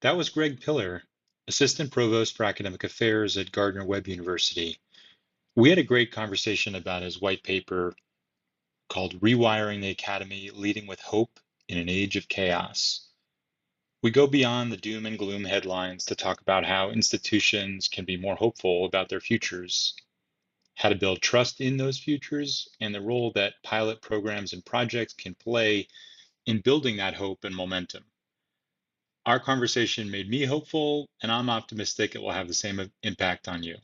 That was Greg Pillar, Assistant Provost for Academic Affairs at Gardner-Webb University. We had a great conversation about his white paper called Rewiring the Academy, Leading with Hope in an Age of Chaos. We go beyond the doom and gloom headlines to talk about how institutions can be more hopeful about their futures, how to build trust in those futures, and the role that pilot programs and projects can play in building that hope and momentum. Our conversation made me hopeful, and I'm optimistic it will have the same impact on you.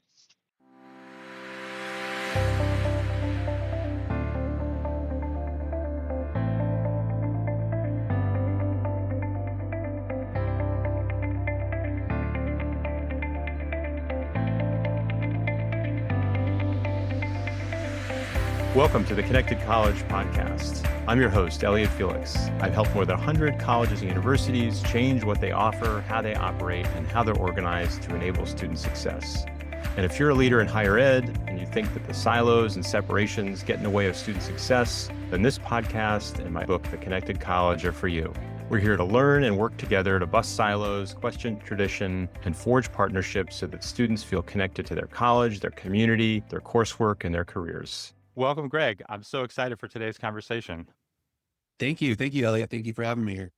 Welcome to the Connected College podcast. I'm your host, Elliot Felix. I've helped more than 100 colleges and universities change what they offer, how they operate, and how they're organized to enable student success. And if you're a leader in higher ed and you think that the silos and separations get in the way of student success, then this podcast and my book, The Connected College, are for you. We're here to learn and work together to bust silos, question tradition, and forge partnerships so that students feel connected to their college, their community, their coursework, and their careers. Welcome, Greg. I'm so excited for today's conversation. Thank you, Elliot. Thank you for having me here.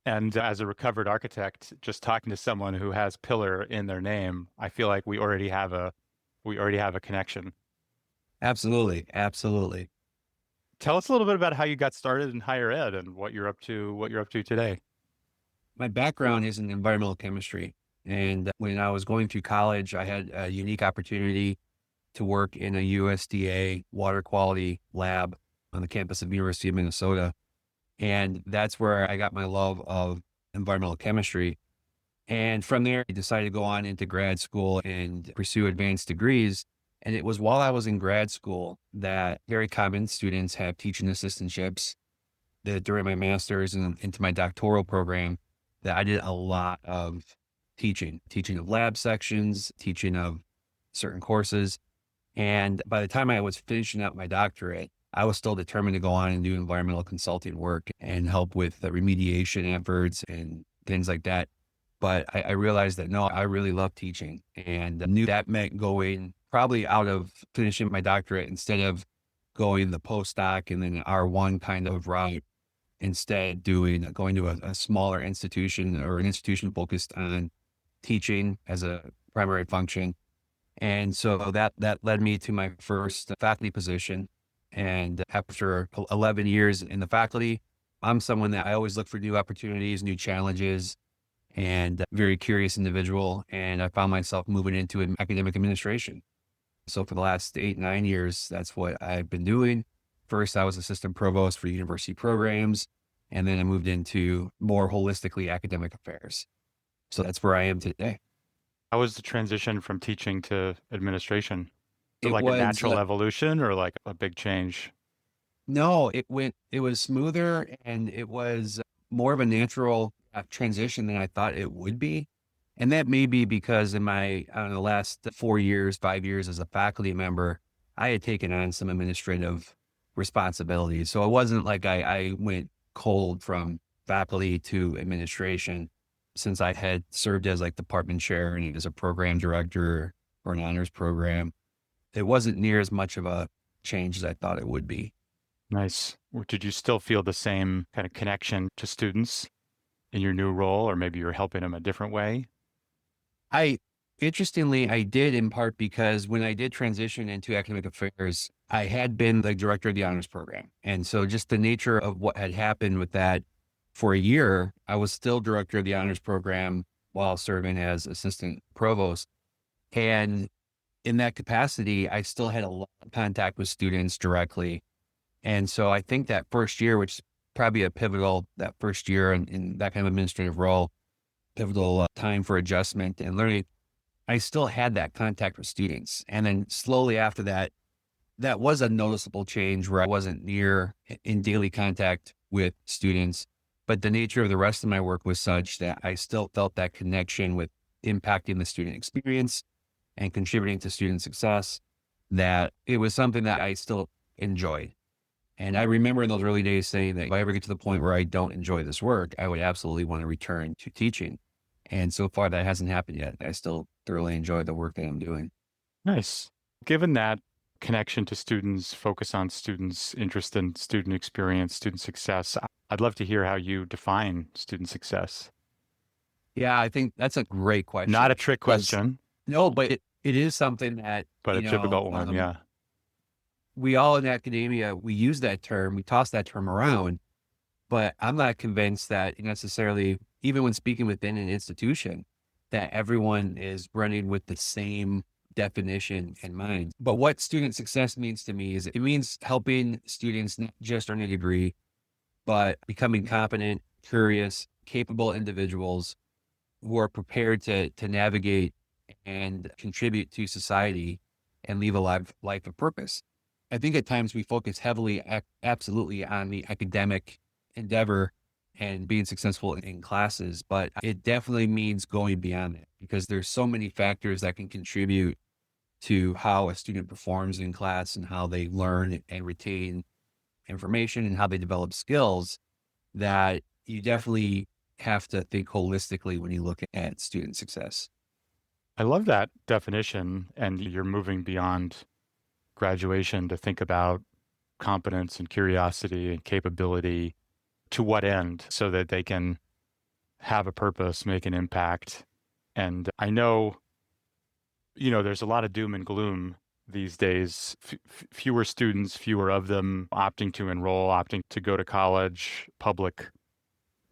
And as a recovered architect, just talking to someone who has pillar in their name, I feel like we already have a connection. Absolutely. Tell us a little bit about how you got started in higher ed and what you're up to today. My background is in environmental chemistry. And when I was going through college, I had a unique opportunity to work in a USDA water quality lab on the campus of University of Minnesota. And that's where I got my love of environmental chemistry. And from there, I decided to go on into grad school and pursue advanced degrees. And it was while I was in grad school that very common students have teaching assistantships. That during my master's and into my doctoral program, that I did a lot of teaching of lab sections, teaching of certain courses. And by the time I was finishing up my doctorate, I was still determined to go on and do environmental consulting work and help with the remediation efforts and things like that. But I realized that, no, I really love teaching and knew that meant going probably out of finishing my doctorate instead of going the postdoc and then R1 kind of route, instead going to a smaller institution or an institution focused on teaching as a primary function. And so that led me to my first faculty position. And after 11 years in the faculty, I'm someone that I always look for new opportunities, new challenges, and very curious individual. And I found myself moving into academic administration. So for the last 8-9 years, that's what I've been doing. First, I was assistant provost for university programs, and then I moved into more holistically academic affairs. So that's where I am today. How was the transition from teaching to administration? It like was a natural evolution or like a big change? No, it was smoother and it was more of a natural transition than I thought it would be. And that may be because in my, the last 5 years as a faculty member, I had taken on some administrative responsibilities. So it wasn't like I went cold from faculty to administration, since I had served as like department chair and as a program director for an honors program. It wasn't near as much of a change as I thought it would be. Nice. Did you still feel the same kind of connection to students in your new role, or maybe you're helping them a different way? Interestingly, I did, in part because when I did transition into academic affairs, I had been the director of the honors program. And so just the nature of what had happened with that, for a year, I was still director of the honors program while serving as assistant provost. And in that capacity, I still had a lot of contact with students directly. And so I think that first year, which is probably that first year in that kind of administrative role, pivotal time for adjustment and learning, I still had that contact with students. And then slowly after that, that was a noticeable change where I wasn't in daily contact with students. But the nature of the rest of my work was such that I still felt that connection with impacting the student experience and contributing to student success, that it was something that I still enjoyed. And I remember in those early days saying that if I ever get to the point where I don't enjoy this work, I would absolutely want to return to teaching. And so far that hasn't happened yet. I still thoroughly enjoy the work that I'm doing. Nice. Given that connection to students, focus on students' interest in student experience, student success, I'd love to hear how you define student success. Yeah, I think that's a great Not a question trick because question, no, but it is something that, but a difficult one. Yeah. we all in academia, we use that term, we toss that term around, but I'm not convinced that necessarily, even when speaking within an institution, that everyone is running with the same definition in mind. But what student success means to me is it means helping students not just earn a degree, but becoming competent, curious, capable individuals who are prepared to navigate and contribute to society and leave a life of purpose. I think at times we focus heavily, absolutely, on the academic endeavor and being successful in classes, but it definitely means going beyond that because there's so many factors that can contribute to how a student performs in class and how they learn and retain information and how they develop skills that you definitely have to think holistically when you look at student success. I love that definition. And you're moving beyond graduation to think about competence and curiosity and capability to what end so that they can have a purpose, make an impact. And I know, there's a lot of doom and gloom these days. Fewer students, fewer of them opting to enroll, opting to go to college, public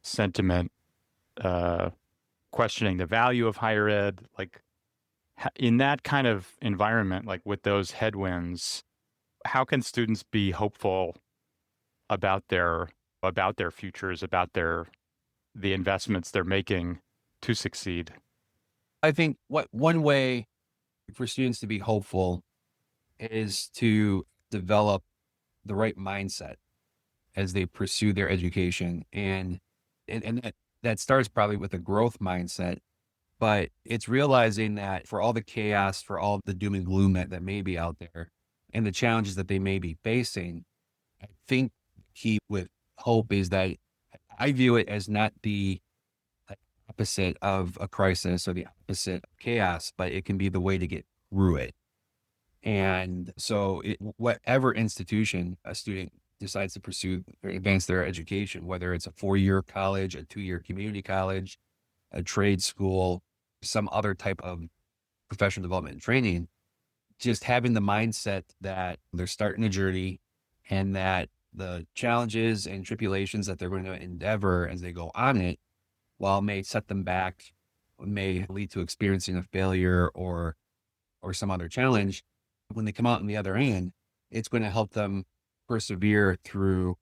sentiment, questioning the value of higher ed. Like in that kind of environment, like with those headwinds, how can students be hopeful about their futures, about the investments they're making to succeed? I think one way for students to be hopeful is to develop the right mindset as they pursue their education. And that starts probably with a growth mindset, but it's realizing that for all the chaos, for all the doom and gloom that may be out there and the challenges that they may be facing, I think key with hope is that I view it as not the opposite of a crisis or the opposite of chaos, but it can be the way to get through it. And so whatever institution a student decides to pursue or advance their education, whether it's a 4-year college, a 2-year community college, a trade school, some other type of professional development and training, just having the mindset that they're starting a journey and that the challenges and tribulations that they're going to endeavor as they go on it, while may set them back, may lead to experiencing a failure or some other challenge, when they come out on the other end, it's going to help them persevere through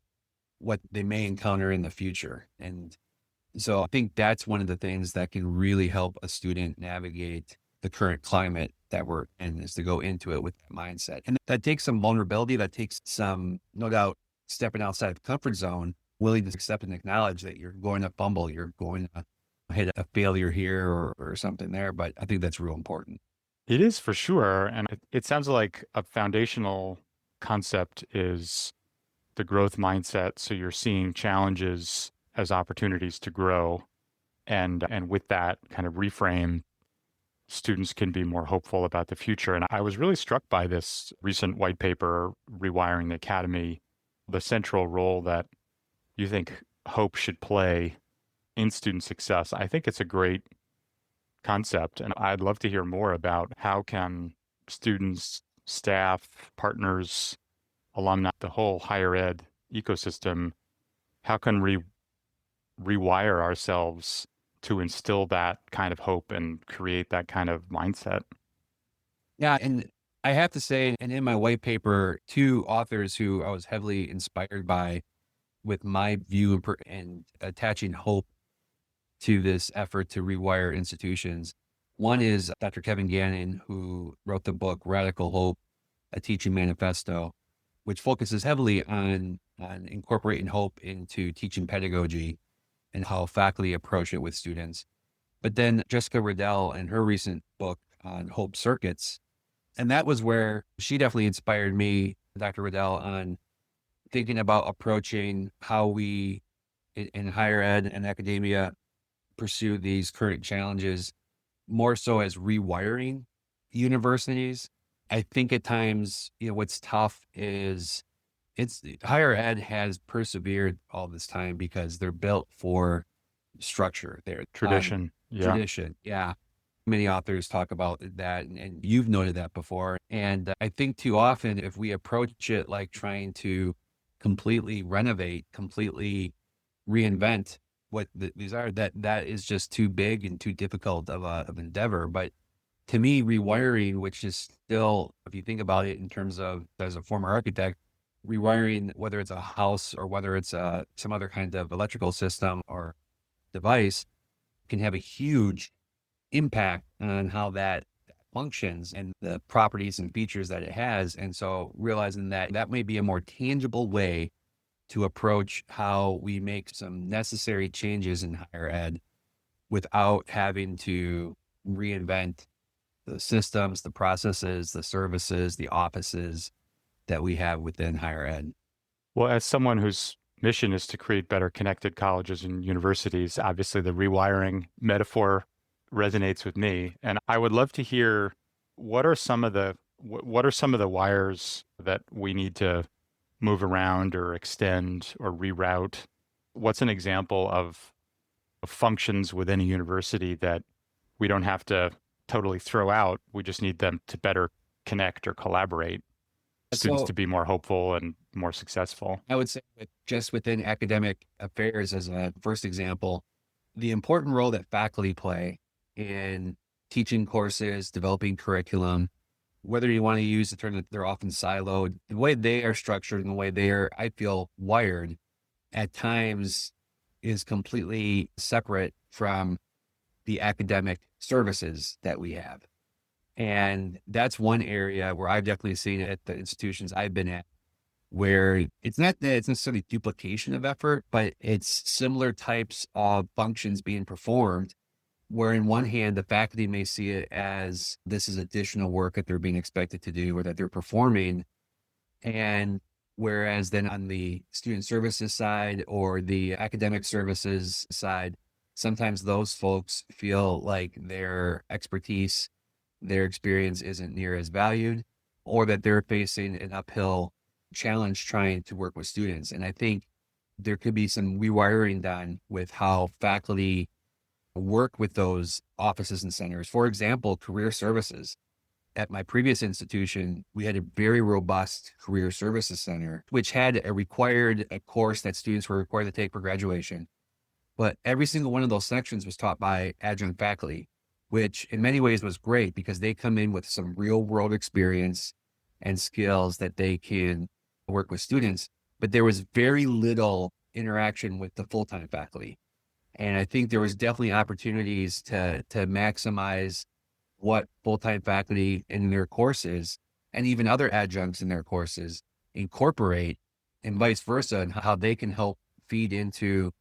what they may encounter in the future. And so I think that's one of the things that can really help a student navigate the current climate that we're in, is to go into it with that mindset. And that takes some vulnerability, that takes some, no doubt, stepping outside of the comfort zone, willing to accept and acknowledge that you're going to fumble, you're going to hit a failure here or something there. But I think that's real important. It is for sure. And it sounds like a foundational concept is the growth mindset. So you're seeing challenges as opportunities to grow. And with that kind of reframe, students can be more hopeful about the future. And I was really struck by this recent white paper, Rewiring the Academy, the central role that you think hope should play in student success. I think it's a great concept, and I'd love to hear more about how can students, staff, partners, alumni, the whole higher ed ecosystem, how can we rewire ourselves to instill that kind of hope and create that kind of mindset? Yeah. And I have to say, and in my white paper, 2 authors who I was heavily inspired by with my view and attaching hope to this effort to rewire institutions. One is Dr. Kevin Gannon, who wrote the book Radical Hope, A Teaching Manifesto, which focuses heavily on incorporating hope into teaching pedagogy and how faculty approach it with students. But then Jessica Riddell and her recent book on Hope Circuits, and that was where she definitely inspired me, Dr. Riddell, on thinking about approaching how we in higher ed and academia pursue these current challenges more so as rewiring universities. I think at times, what's tough is it's higher ed has persevered all this time because they're built for structure. They're on Tradition. Yeah. tradition. Yeah. Many authors talk about that, and you've noted that before. And I think too often, if we approach it like trying to completely renovate, completely reinvent what these are, that is just too big and too difficult of endeavor. But to me, rewiring, which is still, if you think about it in terms of as a former architect, rewiring, whether it's a house or whether it's some other kind of electrical system or device, can have a huge impact on how that functions and the properties and features that it has. And so realizing that that may be a more tangible way to approach how we make some necessary changes in higher ed without having to reinvent the systems, the processes, the services, the offices that we have within higher ed. Well, as someone whose mission is to create better connected colleges and universities, obviously the rewiring metaphor resonates with me. And I would love to hear what are some of the wires that we need to move around or extend or reroute? What's an example of functions within a university that we don't have to totally throw out? We just need them to better connect or collaborate, students So to be more hopeful and more successful. I would say just within academic affairs, as a first example, the important role that faculty play in teaching courses, developing curriculum, whether you want to use the term that they're often siloed, the way they are structured and the way they are, I feel, wired at times is completely separate from the academic services that we have. And that's one area where I've definitely seen it at the institutions I've been at, where it's not that it's necessarily duplication of effort, but it's similar types of functions being performed, where in one hand, the faculty may see it as this is additional work that they're being expected to do or that they're performing. And whereas then on the student services side or the academic services side, sometimes those folks feel like their expertise, their experience isn't near as valued, or that they're facing an uphill challenge trying to work with students. And I think there could be some rewiring done with how faculty work with those offices and centers. For example, career services. At my previous institution, we had a very robust career services center, which had a course that students were required to take for graduation. But every single one of those sections was taught by adjunct faculty, which in many ways was great because they come in with some real world experience and skills that they can work with students. But there was very little interaction with the full-time faculty. And I think there was definitely opportunities to maximize what full-time faculty in their courses and even other adjuncts in their courses incorporate, and vice versa, and how they can help feed into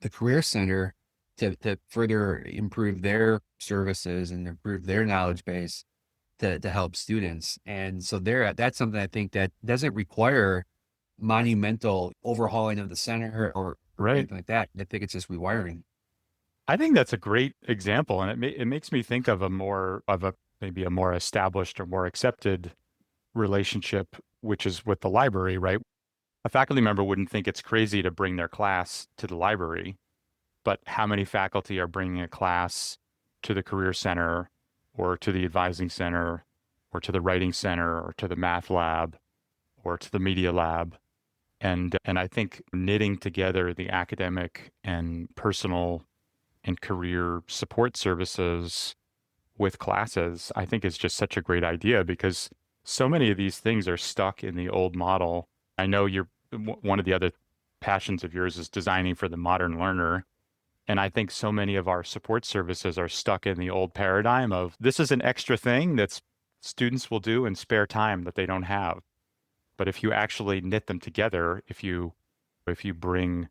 the career center to further improve their services and improve their knowledge base to help students. And so that's something I think that doesn't require monumental overhauling of the center or Right. anything like that. I think it's just rewiring. I think that's a great example, and it makes me think of maybe a more established or more accepted relationship, which is with the library, right? A faculty member wouldn't think it's crazy to bring their class to the library, but how many faculty are bringing a class to the career center or to the advising center or to the writing center or to the math lab or to the media lab? And I think knitting together the academic and personal and career support services with classes, I think is just such a great idea because so many of these things are stuck in the old model. I know one of the other passions of yours is designing for the modern learner. And I think so many of our support services are stuck in the old paradigm of this is an extra thing that students will do in spare time that they don't have. But if you actually knit them together, if you bring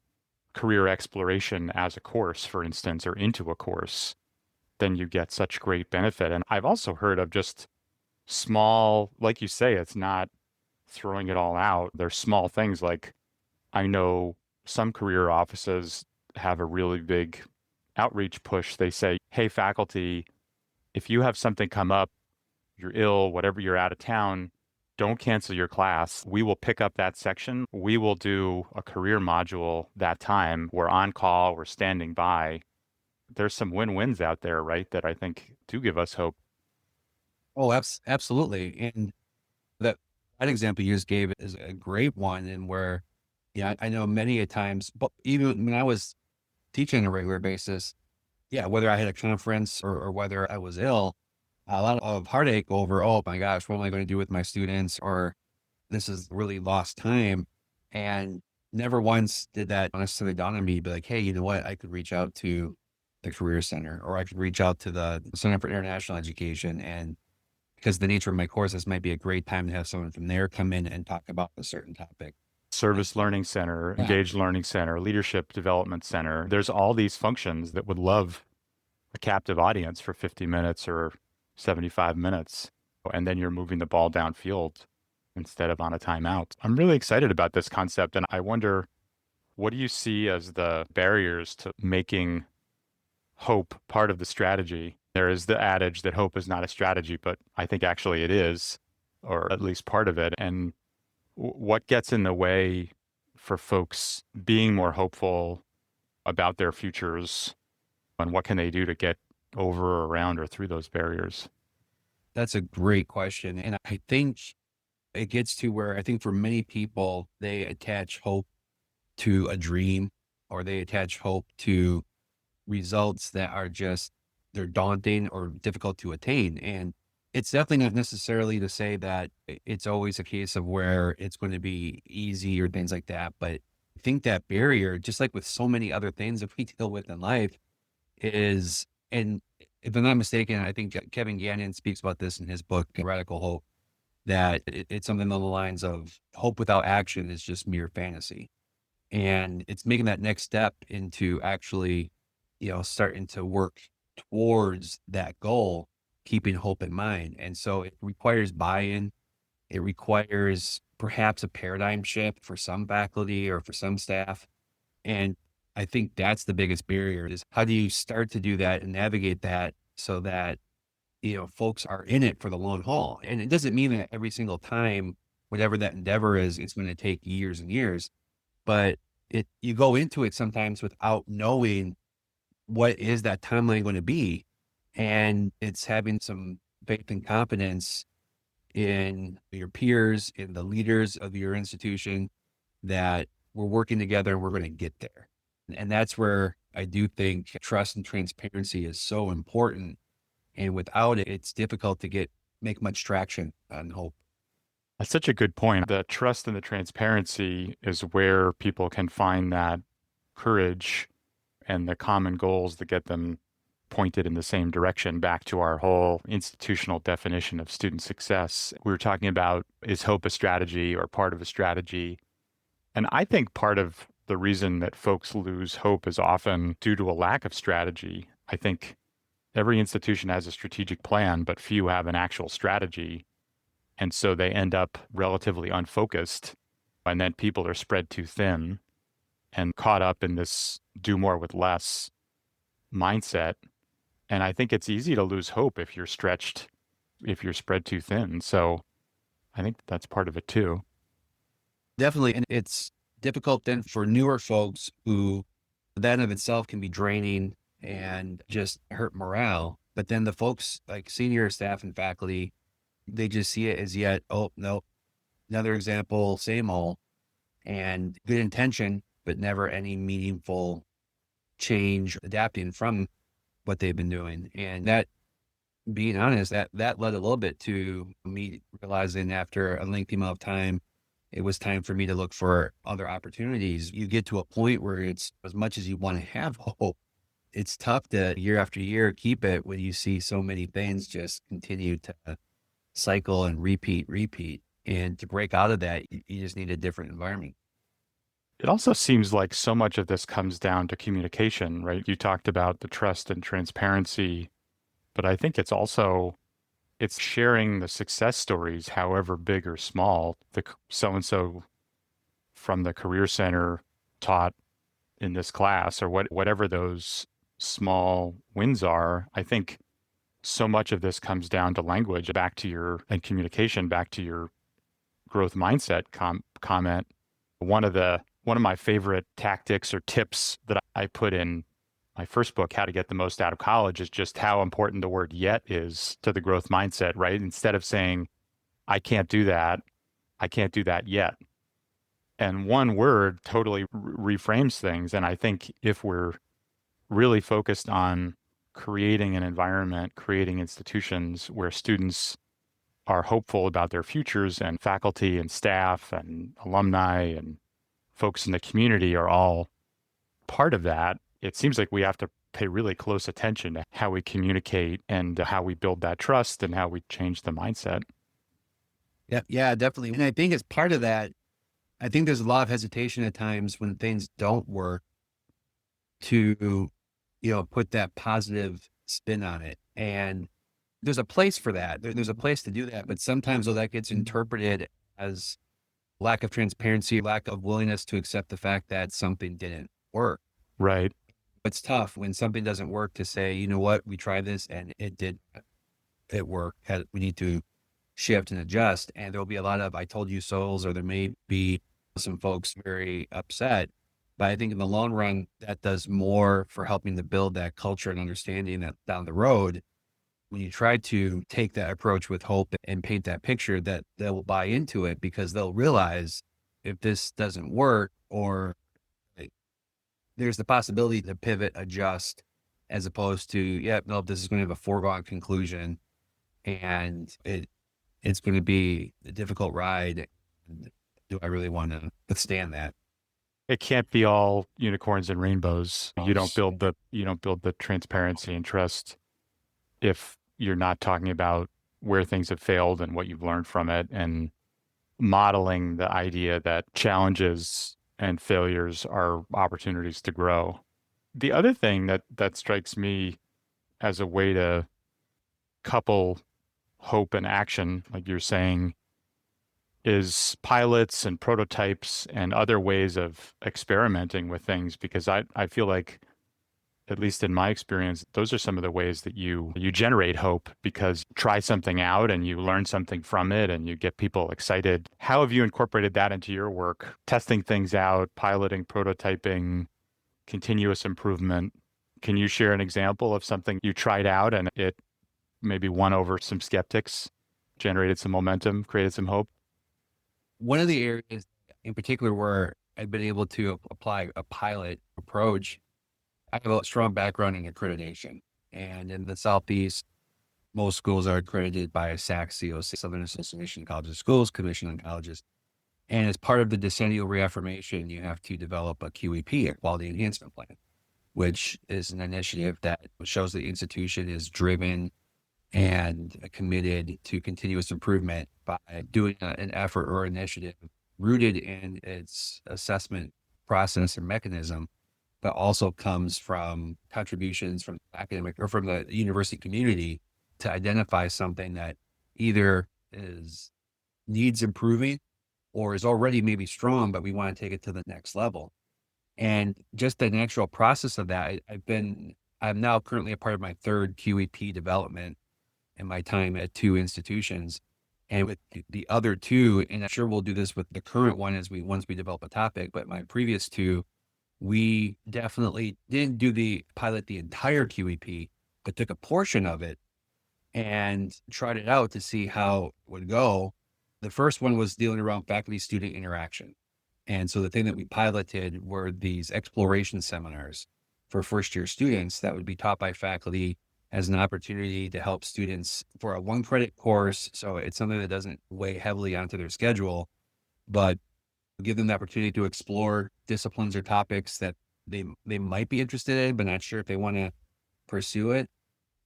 career exploration as a course, for instance, or into a course, then you get such great benefit. And I've also heard of just small, like you say, it's not throwing it all out. There's small things like I know some career offices have a really big outreach push, they say, hey, faculty, if you have something come up, you're ill, whatever, you're out of town, don't cancel your class. We will pick up that section. We will do a career module that time. We're on call, we're standing by. There's some win-wins out there, right? That I think do give us hope. Oh, absolutely. And that example you just gave is a great one. And where, yeah, I know many a times, but even when I was teaching on a regular basis, yeah, whether I had a conference or whether I was ill, a lot of heartache over, oh my gosh, what am I going to do with my students? Or this is really lost time. And never once did that necessarily dawn on me, be like, hey, you know what? I could reach out to the Career Center, or I could reach out to the Center for International Education. And because the nature of my courses might be a great time to have someone from there come in and talk about a certain topic. Service Learning Center, Yeah. Engaged Learning Center, Leadership Development Center. There's all these functions that would love a captive audience for 50 minutes or 75 minutes. And then you're moving the ball downfield instead of on a timeout. I'm really excited about this concept. And I wonder, what do you see as the barriers to making hope part of the strategy? There is the adage that hope is not a strategy, but I think actually it is, or at least part of it. And what gets in the way for folks being more hopeful about their futures, and what can they do to get over or around or through those barriers? That's a great question. And I think it gets to where I think for many people, they attach hope to a dream, or they attach hope to results that are just, they're daunting or difficult to attain. And it's definitely not necessarily to say that it's always a case of where it's going to be easy or things like that. But I think that barrier, just like with so many other things that we deal with in life, is, and if I'm not mistaken, I think Kevin Gannon speaks about this in his book, Radical Hope, that it's something along the lines of hope without action is just mere fantasy. And it's making that next step into actually, starting to work towards that goal, keeping hope in mind. And so it requires buy-in. It requires perhaps a paradigm shift for some faculty or for some staff. And I think that's the biggest barrier, is how do you start to do that and navigate that so that, folks are in it for the long haul. And it doesn't mean that every single time, whatever that endeavor is, it's going to take years and years, but you go into it sometimes without knowing what is that timeline going to be. And it's having some faith and confidence in your peers, in the leaders of your institution, that we're working together and we're going to get there. And that's where I do think trust and transparency is so important. And without it, it's difficult to make much traction on hope. That's such a good point. The trust and the transparency is where people can find that courage and the common goals that get them pointed in the same direction, back to our whole institutional definition of student success. We were talking about, is hope a strategy or part of a strategy? And I think part of the reason that folks lose hope is often due to a lack of strategy. I think every institution has a strategic plan, but few have an actual strategy. And so they end up relatively unfocused. And then people are spread too thin and caught up in this do more with less mindset. And I think it's easy to lose hope if you're spread too thin. So I think that's part of it too. Definitely. And it's difficult then for newer folks who, that in of itself can be draining and just hurt morale. But then the folks like senior staff and faculty, they just see it as yet, oh, no, another example, same old, and good intention, but never any meaningful change, adapting from what they've been doing. And that, being honest, that led a little bit to me realizing after a lengthy amount of time, it was time for me to look for other opportunities. You get to a point where it's, as much as you want to have hope, it's tough to year after year keep it when you see so many things just continue to cycle and repeat. And to break out of that, you just need a different environment. It also seems like so much of this comes down to communication, right? You talked about the trust and transparency, but I think it's sharing the success stories, however big or small. The so-and-so from the Career Center taught in this class, or whatever those small wins are. I think so much of this comes down to language, and communication, back to your growth mindset comment. One of my favorite tactics or tips that I put in my first book, How to Get the Most Out of College, is just how important the word yet is to the growth mindset, right? Instead of saying, I can't do that yet. And one word totally reframes things. And I think if we're really focused on creating an environment, creating institutions where students are hopeful about their futures, and faculty and staff and alumni and folks in the community are all part of that, it seems like we have to pay really close attention to how we communicate and how we build that trust and how we change the mindset. Yeah, definitely. And I think as part of that, I think there's a lot of hesitation at times when things don't work to, put that positive spin on it. And there's a place for that. There's a place to do that. But sometimes that gets interpreted as lack of transparency, lack of willingness to accept the fact that something didn't work. Right. It's tough when something doesn't work to say, you know what, we tried this and it worked. We need to shift and adjust. And there'll be a lot of I told you so's, or there may be some folks very upset. But I think in the long run, that does more for helping to build that culture and understanding that down the road, when you try to take that approach with hope and paint that picture, that they'll buy into it, because they'll realize if this doesn't work, or there's the possibility to pivot, adjust, as opposed to, this is going to have a foregone conclusion and it's going to be a difficult ride. Do I really want to withstand that? It can't be all unicorns and rainbows. You don't build the transparency and trust if you're not talking about where things have failed and what you've learned from it, and modeling the idea that challenges and failures are opportunities to grow. The other thing that strikes me as a way to couple hope and action, like you're saying, is pilots and prototypes and other ways of experimenting with things, because I feel like, at least in my experience, those are some of the ways that you generate hope, because you try something out and you learn something from it and you get people excited. How have you incorporated that into your work? Testing things out, piloting, prototyping, continuous improvement. Can you share an example of something you tried out and it maybe won over some skeptics, generated some momentum, created some hope? One of the areas in particular where I've been able to apply a pilot approach, I have a strong background in accreditation. And in the Southeast, most schools are accredited by a SAC-COC, Southern Association of Colleges and Schools, Commission on Colleges. And as part of the decennial reaffirmation, you have to develop a QEP, a Quality Enhancement Plan, which is an initiative that shows the institution is driven and committed to continuous improvement by doing an effort or initiative rooted in its assessment process and mechanism, but also comes from contributions from academic or from the university community to identify something that either needs improving or is already maybe strong, but we want to take it to the next level. And just the natural process of that, I'm now currently a part of my third QEP development in my time at two institutions. And with the other two, and I'm sure we'll do this with the current one once we develop a topic, but my previous two, we definitely didn't do the pilot the entire QEP, but took a portion of it and tried it out to see how it would go. The first one was dealing around faculty-student interaction. And so the thing that we piloted were these exploration seminars for first-year students that would be taught by faculty as an opportunity to help students for a one-credit course. So it's something that doesn't weigh heavily onto their schedule, but give them the opportunity to explore disciplines or topics that they might be interested in, but not sure if they want to pursue it.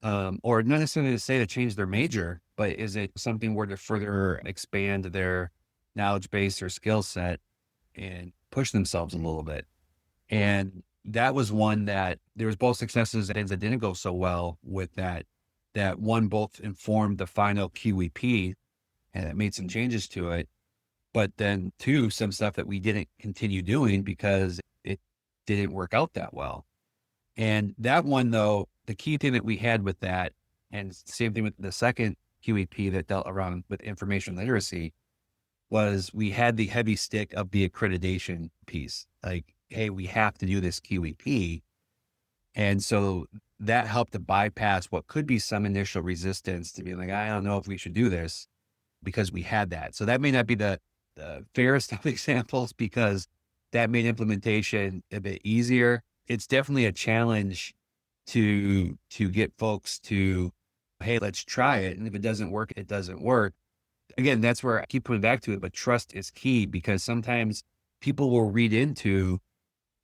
Or not necessarily to say to change their major, but is it something where to further expand their knowledge base or skill set and push themselves a little bit? And that was one that there was both successes and things that didn't go so well with that one both informed the final QEP and it made some changes to it. But then two, some stuff that we didn't continue doing because it didn't work out that well. And that one, though, the key thing that we had with that, and same thing with the second QEP that dealt around with information literacy, was we had the heavy stick of the accreditation piece. Like, hey, we have to do this QEP. And so that helped to bypass what could be some initial resistance to be like, I don't know if we should do this, because we had that. So that may not be the fairest of examples, because that made implementation a bit easier. It's definitely a challenge to get folks to, hey, let's try it. And if it doesn't work, it doesn't work. Again, that's where I keep coming back to it, but trust is key, because sometimes people will read into,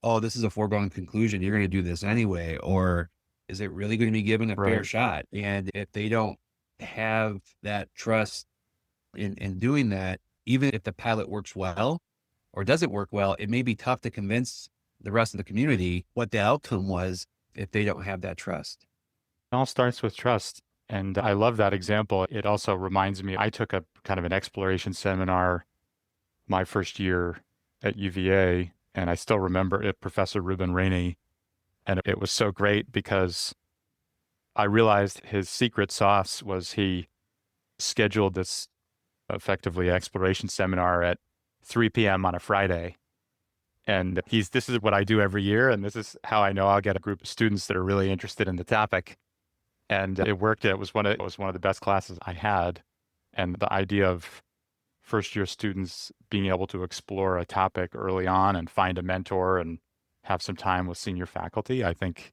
oh, this is a foregone conclusion, you're going to do this anyway, or is it really going to be given a fair shot? And if they don't have that trust in doing that, even if the pilot works well or doesn't work well, it may be tough to convince the rest of the community what the outcome was if they don't have that trust. It all starts with trust. And I love that example. It also reminds me, I took a kind of an exploration seminar my first year at UVA, and I still remember it, Professor Ruben Rainey. And it was so great because I realized his secret sauce was he scheduled this effectively exploration seminar at 3 p.m. on a Friday. And this is what I do every year. And this is how I know I'll get a group of students that are really interested in the topic. And it worked. It was one of the best classes I had. And the idea of first year students being able to explore a topic early on and find a mentor and have some time with senior faculty, I think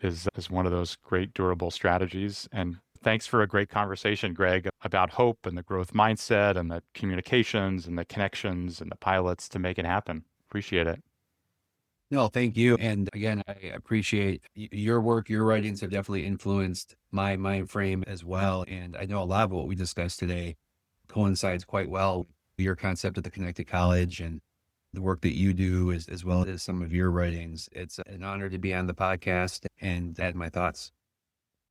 is one of those great durable strategies. And thanks for a great conversation, Greg, about hope and the growth mindset and the communications and the connections and the pilots to make it happen. Appreciate it. No, thank you. And again, I appreciate your work. Your writings have definitely influenced my mind frame as well. And I know a lot of what we discussed today coincides quite well with your concept of the connected college and the work that you do, as well as some of your writings. It's an honor to be on the podcast and add my thoughts.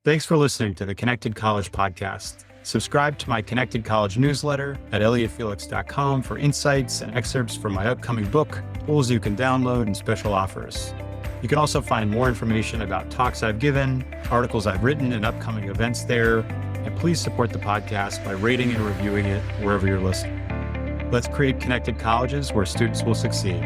Thanks for listening to the Connected College podcast. Subscribe to my Connected College newsletter at elliottfelix.com for insights and excerpts from my upcoming book, tools you can download, and special offers. You can also find more information about talks I've given, articles I've written, and upcoming events there. And please support the podcast by rating and reviewing it wherever you're listening. Let's create connected colleges where students will succeed.